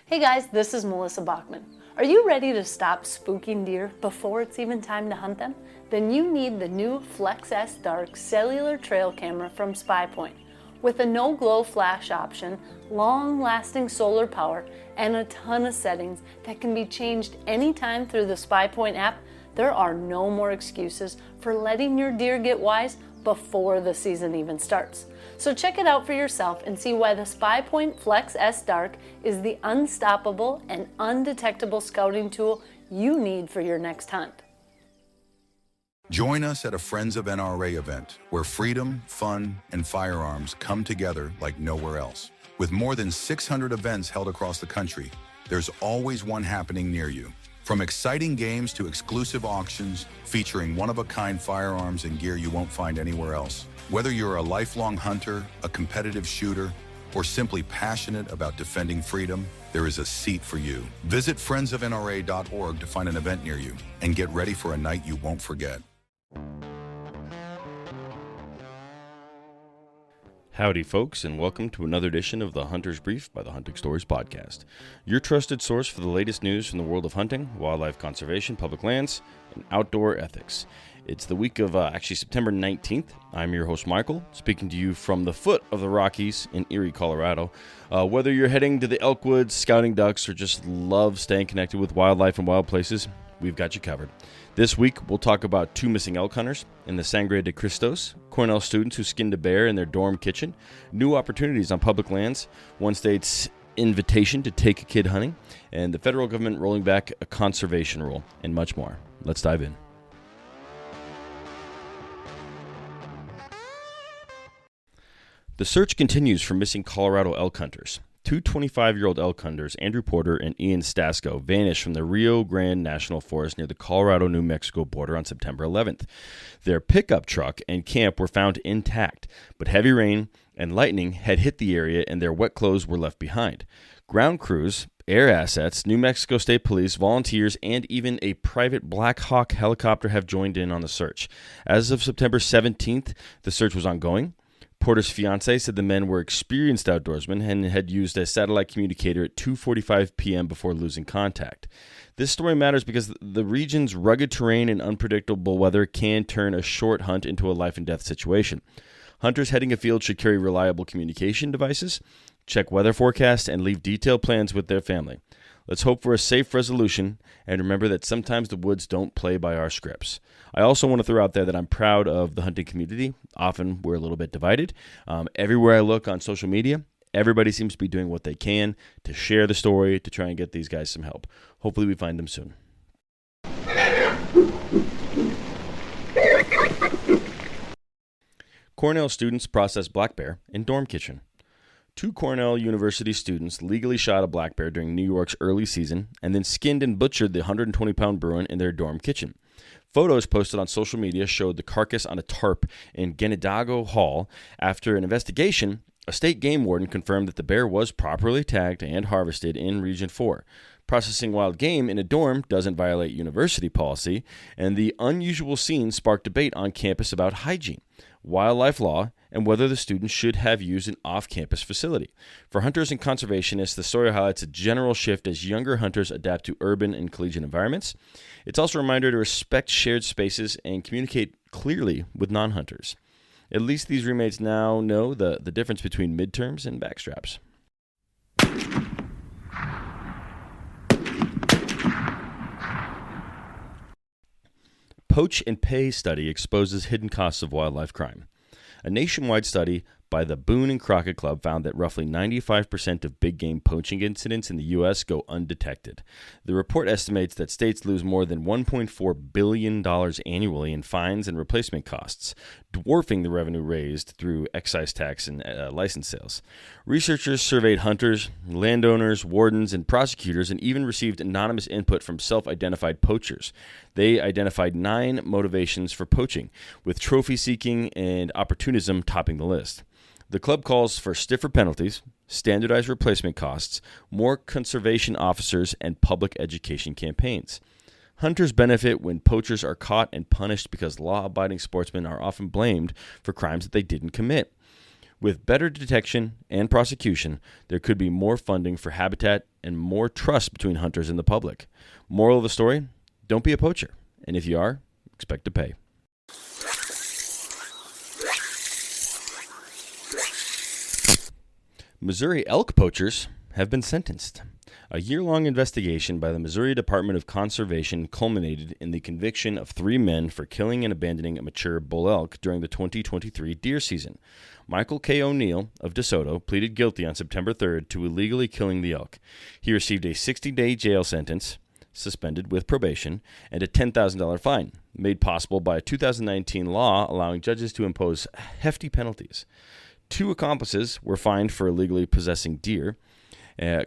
Hey guys, this is Melissa Bachman. Are you ready to stop spooking deer before it's even time to hunt them? Then you need the new Flex S Dark cellular trail camera from SpyPoint. With a no-glow flash option, long-lasting solar power, and a ton of settings that can be changed anytime through the SpyPoint app, there are no more excuses for letting your deer get wise before the season even starts. So check it out for yourself and see why the SpyPoint Flex S Dark is the unstoppable and undetectable scouting tool you need for your next hunt. Join us at a Friends of NRA event where freedom, fun, and firearms come together like nowhere else. With more than 600 events held across the country, there's always one happening near you. From exciting games to exclusive auctions featuring one-of-a-kind firearms and gear you won't find anywhere else. Whether you're a lifelong hunter, a competitive shooter, or simply passionate about defending freedom, there is a seat for you. Visit friendsofnra.org to find an event near you and get ready for a night you won't forget. Howdy, folks, and welcome to another edition of the Hunter's Brief by the Hunting Stories Podcast, your trusted source for the latest news from the world of hunting, wildlife conservation, public lands, and outdoor ethics. It's the week of September 19th. I'm your host, Michael, speaking to you from the foot of the Rockies in Erie, Colorado. Whether you're heading to the elk woods, scouting ducks, or just love staying connected with wildlife and wild places, we've got you covered. This week, we'll talk about 2 missing elk hunters in the Sangre de Cristos, Cornell students who skinned a bear in their dorm kitchen, new opportunities on public lands, one state's invitation to take a kid hunting, and the federal government rolling back a conservation rule, and much more. Let's dive in. The search continues for missing Colorado elk hunters. 2 25-year-old elk hunters, Andrew Porter and Ian Stasko, vanished from the Rio Grande National Forest near the Colorado-New Mexico border on September 11th. Their pickup truck and camp were found intact, but heavy rain and lightning had hit the area and their wet clothes were left behind. Ground crews, air assets, New Mexico State Police, volunteers, and even a private Black Hawk helicopter have joined in on the search. As of September 17th, the search was ongoing. Porter's fiancé said the men were experienced outdoorsmen and had used a satellite communicator at 2:45 p.m. before losing contact. This story matters because the region's rugged terrain and unpredictable weather can turn a short hunt into a life-and-death situation. Hunters heading afield should carry reliable communication devices, check weather forecasts, and leave detailed plans with their family. Let's hope for a safe resolution, and remember that sometimes the woods don't play by our scripts. I also want to throw out there that I'm proud of the hunting community. Often we're a little bit divided. Everywhere I look on social media, everybody seems to be doing what they can to share the story, to try and get these guys some help. Hopefully we find them soon. Cornell students process black bear in dorm kitchen. 2 Cornell University students legally shot a black bear during New York's early season and then skinned and butchered the 120-pound Bruin in their dorm kitchen. Photos posted on social media showed the carcass on a tarp in Genadago Hall. After an investigation, a state game warden confirmed that the bear was properly tagged and harvested in Region 4. Processing wild game in a dorm doesn't violate university policy, and the unusual scene sparked debate on campus about hygiene, wildlife law, and whether the students should have used an off-campus facility. For hunters and conservationists, the story highlights a general shift as younger hunters adapt to urban and collegiate environments. It's also a reminder to respect shared spaces and communicate clearly with non-hunters. At least these roommates now know the difference between midterms and backstraps. Poach and Pay study exposes hidden costs of wildlife crime. A nationwide study by the Boone and Crockett Club found that roughly 95% of big game poaching incidents in the U.S. go undetected. The report estimates that states lose more than $1.4 billion annually in fines and replacement costs, dwarfing the revenue raised through excise tax and license sales. Researchers surveyed hunters, landowners, wardens, and prosecutors, and even received anonymous input from self-identified poachers. They identified 9 motivations for poaching, with trophy seeking and opportunism topping the list. The club calls for stiffer penalties, standardized replacement costs, more conservation officers, and public education campaigns. Hunters benefit when poachers are caught and punished because law-abiding sportsmen are often blamed for crimes that they didn't commit. With better detection and prosecution, there could be more funding for habitat and more trust between hunters and the public. Moral of the story, don't be a poacher. And if you are, expect to pay. Missouri elk poachers have been sentenced. A year-long investigation by the Missouri Department of Conservation culminated in the conviction of 3 men for killing and abandoning a mature bull elk during the 2023 deer season. Michael K. O'Neill of DeSoto pleaded guilty on September 3rd to illegally killing the elk. He received a 60-day jail sentence, suspended with probation, and a $10,000 fine, made possible by a 2019 law allowing judges to impose hefty penalties. 2 accomplices were fined for illegally possessing deer.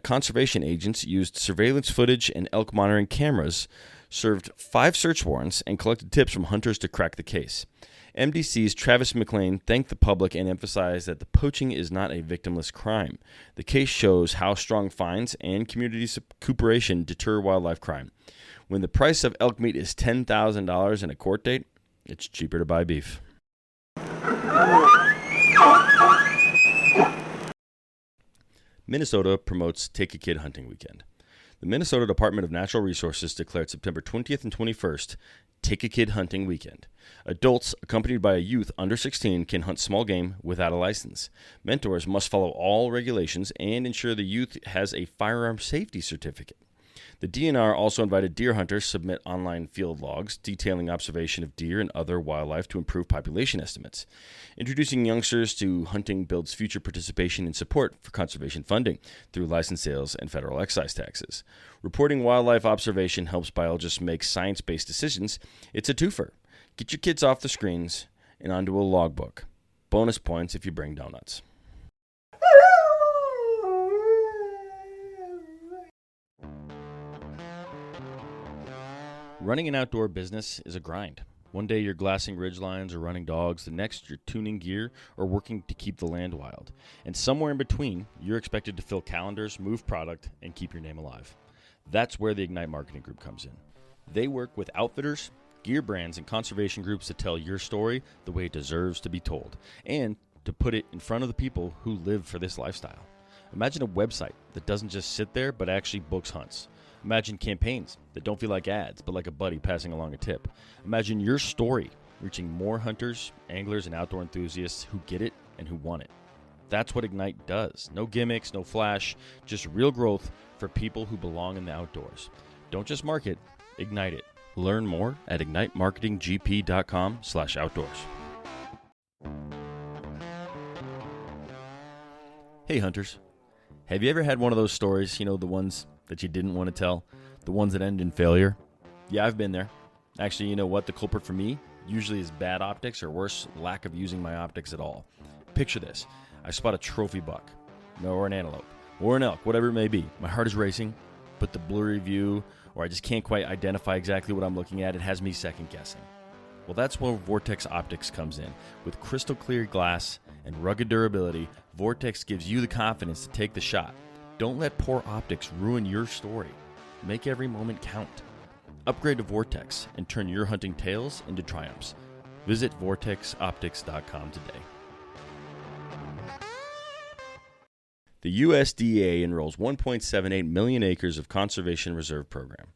Conservation agents used surveillance footage and elk monitoring cameras, served 5 search warrants, and collected tips from hunters to crack the case. MDC's Travis McLean thanked the public and emphasized that the poaching is not a victimless crime. The case shows how strong fines and community cooperation deter wildlife crime. When the price of elk meat is $10,000 in a court date, it's cheaper to buy beef. Minnesota promotes Take a Kid Hunting Weekend. The Minnesota Department of Natural Resources declared September 20th and 21st Take a Kid Hunting Weekend. Adults accompanied by a youth under 16 can hunt small game without a license. Mentors must follow all regulations and ensure the youth has a firearm safety certificate. The DNR also invited deer hunters to submit online field logs detailing observation of deer and other wildlife to improve population estimates. Introducing youngsters to hunting builds future participation and support for conservation funding through license sales and federal excise taxes. Reporting wildlife observation helps biologists make science-based decisions. It's a twofer. Get your kids off the screens and onto a logbook. Bonus points if you bring donuts. Running an outdoor business is a grind. One day you're glassing ridgelines or running dogs, the next you're tuning gear or working to keep the land wild. And somewhere in between, you're expected to fill calendars, move product, and keep your name alive. That's where the Ignite Marketing Group comes in. They work with outfitters, gear brands, and conservation groups to tell your story the way it deserves to be told, and to put it in front of the people who live for this lifestyle. Imagine a website that doesn't just sit there but actually books hunts. Imagine campaigns that don't feel like ads, but like a buddy passing along a tip. Imagine your story reaching more hunters, anglers, and outdoor enthusiasts who get it and who want it. That's what Ignite does. No gimmicks, no flash, just real growth for people who belong in the outdoors. Don't just market, ignite it. Learn more at ignitemarketinggp.com/outdoors. Hey hunters, have you ever had one of those stories, the ones that you didn't want to tell, the ones that end in failure? Yeah, I've been there. Actually, you know what? The culprit for me usually is bad optics, or worse, lack of using my optics at all. Picture this. I spot a trophy buck, or an antelope, or an elk, whatever it may be. My heart is racing, but the blurry view, or I just can't quite identify exactly what I'm looking at, it has me second guessing. Well, that's where Vortex Optics comes in. With crystal clear glass and rugged durability, Vortex gives you the confidence to take the shot. Don't let poor optics ruin your story. Make every moment count. Upgrade to Vortex and turn your hunting tales into triumphs. Visit vortexoptics.com today. The USDA enrolls 1.78 million acres of Conservation Reserve Program.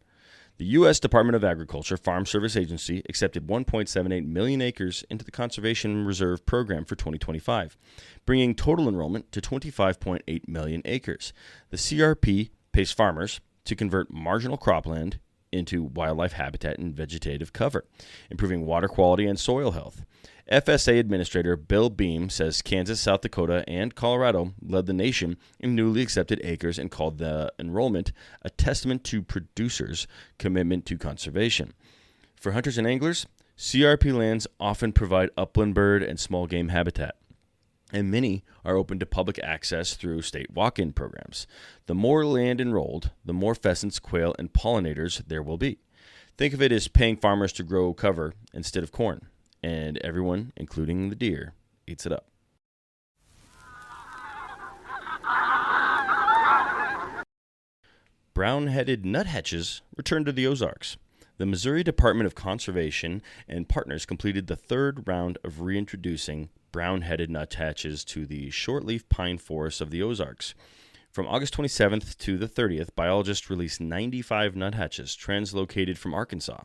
The U.S. Department of Agriculture Farm Service Agency accepted 1.78 million acres into the Conservation Reserve Program for 2025, bringing total enrollment to 25.8 million acres. The CRP pays farmers to convert marginal cropland into wildlife habitat and vegetative cover, improving water quality and soil health. FSA Administrator Bill Beam says Kansas, South Dakota, and Colorado led the nation in newly accepted acres and called the enrollment a testament to producers' commitment to conservation. For hunters and anglers, CRP lands often provide upland bird and small game habitat, and many are open to public access through state walk-in programs. The more land enrolled, the more pheasants, quail, and pollinators there will be. Think of it as paying farmers to grow cover instead of corn, and everyone, including the deer, eats it up. Brown-headed nuthatches returned to the Ozarks. The Missouri Department of Conservation and partners completed the 3rd round of reintroducing brown-headed nuthatches to the shortleaf pine forests of the Ozarks. From August 27th to the 30th, biologists released 95 nuthatches translocated from Arkansas.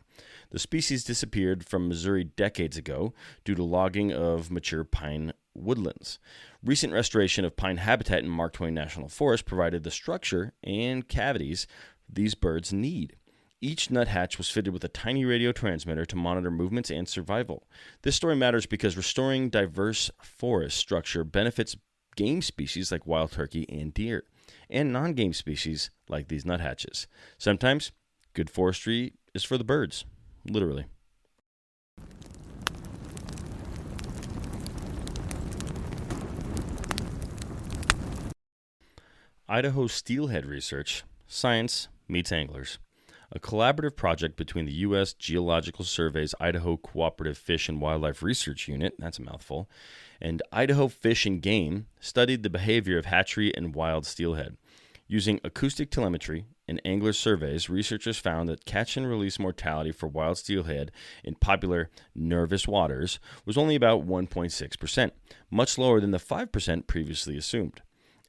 The species disappeared from Missouri decades ago due to logging of mature pine woodlands. Recent restoration of pine habitat in Mark Twain National Forest provided the structure and cavities these birds need. Each nuthatch was fitted with a tiny radio transmitter to monitor movements and survival. This story matters because restoring diverse forest structure benefits game species like wild turkey and deer, and non-game species like these nuthatches. Sometimes, good forestry is for the birds, literally. Idaho Steelhead Research, Science Meets Anglers. A collaborative project between the U.S. Geological Survey's Idaho Cooperative Fish and Wildlife Research Unit, that's a mouthful, and Idaho Fish and Game studied the behavior of hatchery and wild steelhead. Using acoustic telemetry and angler surveys, researchers found that catch and release mortality for wild steelhead in popular nervous waters was only about 1.6%, much lower than the 5% previously assumed.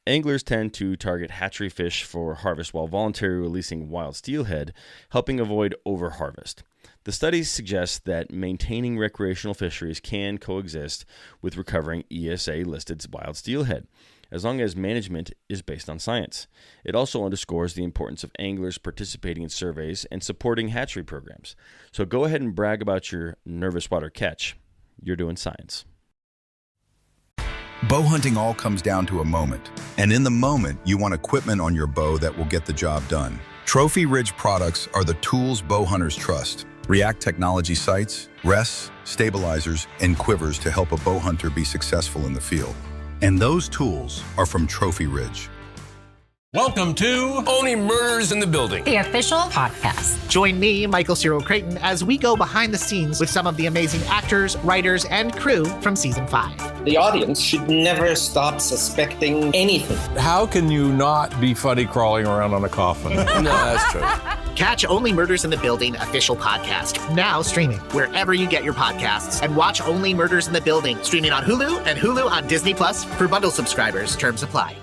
Anglers tend to target hatchery fish for harvest while voluntarily releasing wild steelhead, helping avoid overharvest. The studies suggest that maintaining recreational fisheries can coexist with recovering ESA-listed wild steelhead, as long as management is based on science. It also underscores the importance of anglers participating in surveys and supporting hatchery programs. So go ahead and brag about your nervous water catch. You're doing science. Bow hunting all comes down to a moment. And in the moment, you want equipment on your bow that will get the job done. Trophy Ridge products are the tools bow hunters trust. React Technology sights, rests, stabilizers, and quivers to help a bow hunter be successful in the field. And those tools are from Trophy Ridge. Welcome to Only Murders in the Building, the official podcast. Join me, Michael Cyril Creighton, as we go behind the scenes with some of the amazing actors, writers, and crew from season 5. The audience should never stop suspecting anything. How can you not be funny crawling around on a coffin? No, that's true. Catch Only Murders in the Building official podcast, now streaming wherever you get your podcasts. And watch Only Murders in the Building, streaming on Hulu and Hulu on Disney Plus for bundle subscribers. Terms apply.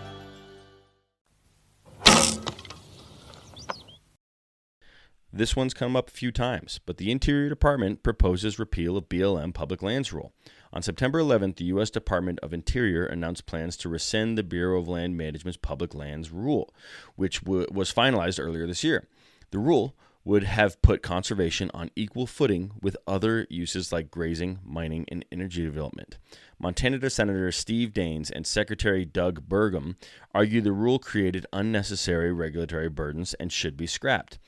This one's come up a few times, but the Interior Department proposes repeal of BLM public lands rule. On September 11th, the U.S. Department of Interior announced plans to rescind the Bureau of Land Management's public lands rule, which was finalized earlier this year. The rule would have put conservation on equal footing with other uses like grazing, mining, and energy development. Montana Senator Steve Daines and Secretary Doug Burgum argue the rule created unnecessary regulatory burdens and should be scrapped.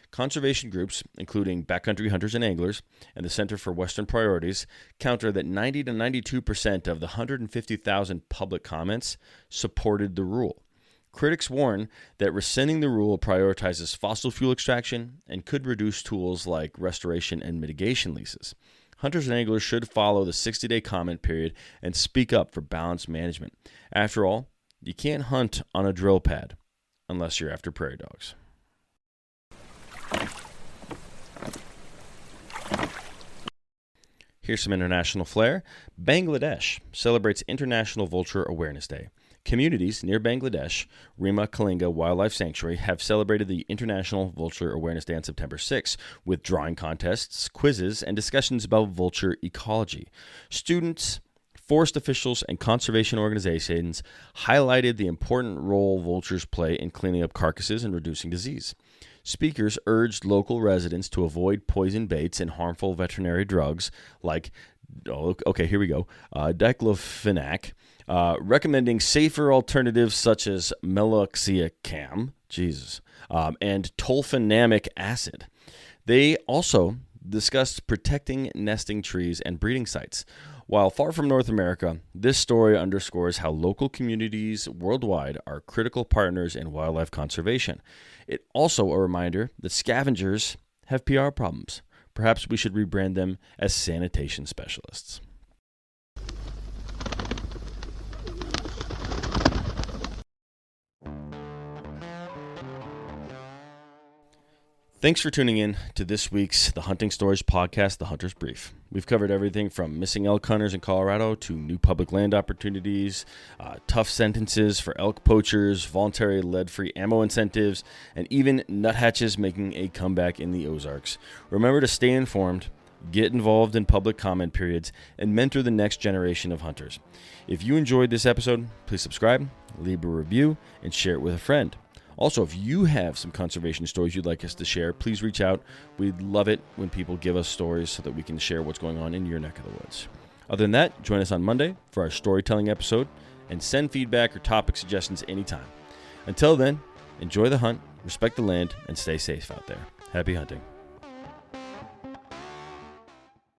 Conservation groups, including Backcountry Hunters and Anglers and the Center for Western Priorities, counter that 90 to 92% of the 150,000 public comments supported the rule. Critics warn that rescinding the rule prioritizes fossil fuel extraction and could reduce tools like restoration and mitigation leases. Hunters and anglers should follow the 60-day comment period and speak up for balanced management. After all, you can't hunt on a drill pad unless you're after prairie dogs. Here's some international flair. Bangladesh celebrates International Vulture Awareness Day. Communities near Bangladesh, Rima Kalinga Wildlife Sanctuary, have celebrated the International Vulture Awareness Day on September 6 with drawing contests, quizzes, and discussions about vulture ecology. Students, forest officials, and conservation organizations highlighted the important role vultures play in cleaning up carcasses and reducing disease. Speakers urged local residents to avoid poison baits and harmful veterinary drugs like, diclofenac, recommending safer alternatives such as meloxicam, and tolfenamic acid. They also discussed protecting nesting trees and breeding sites. While far from North America, this story underscores how local communities worldwide are critical partners in wildlife conservation. It's also a reminder that scavengers have PR problems. Perhaps we should rebrand them as sanitation specialists. Thanks for tuning in to this week's The Hunting Stories podcast, The Hunter's Brief. We've covered everything from missing elk hunters in Colorado to new public land opportunities, tough sentences for elk poachers, voluntary lead-free ammo incentives, and even nuthatches making a comeback in the Ozarks. Remember to stay informed, get involved in public comment periods, and mentor the next generation of hunters. If you enjoyed this episode, please subscribe, leave a review, and share it with a friend. Also, if you have some conservation stories you'd like us to share, please reach out. We'd love it when people give us stories so that we can share what's going on in your neck of the woods. Other than that, join us on Monday for our storytelling episode and send feedback or topic suggestions anytime. Until then, enjoy the hunt, respect the land, and stay safe out there. Happy hunting.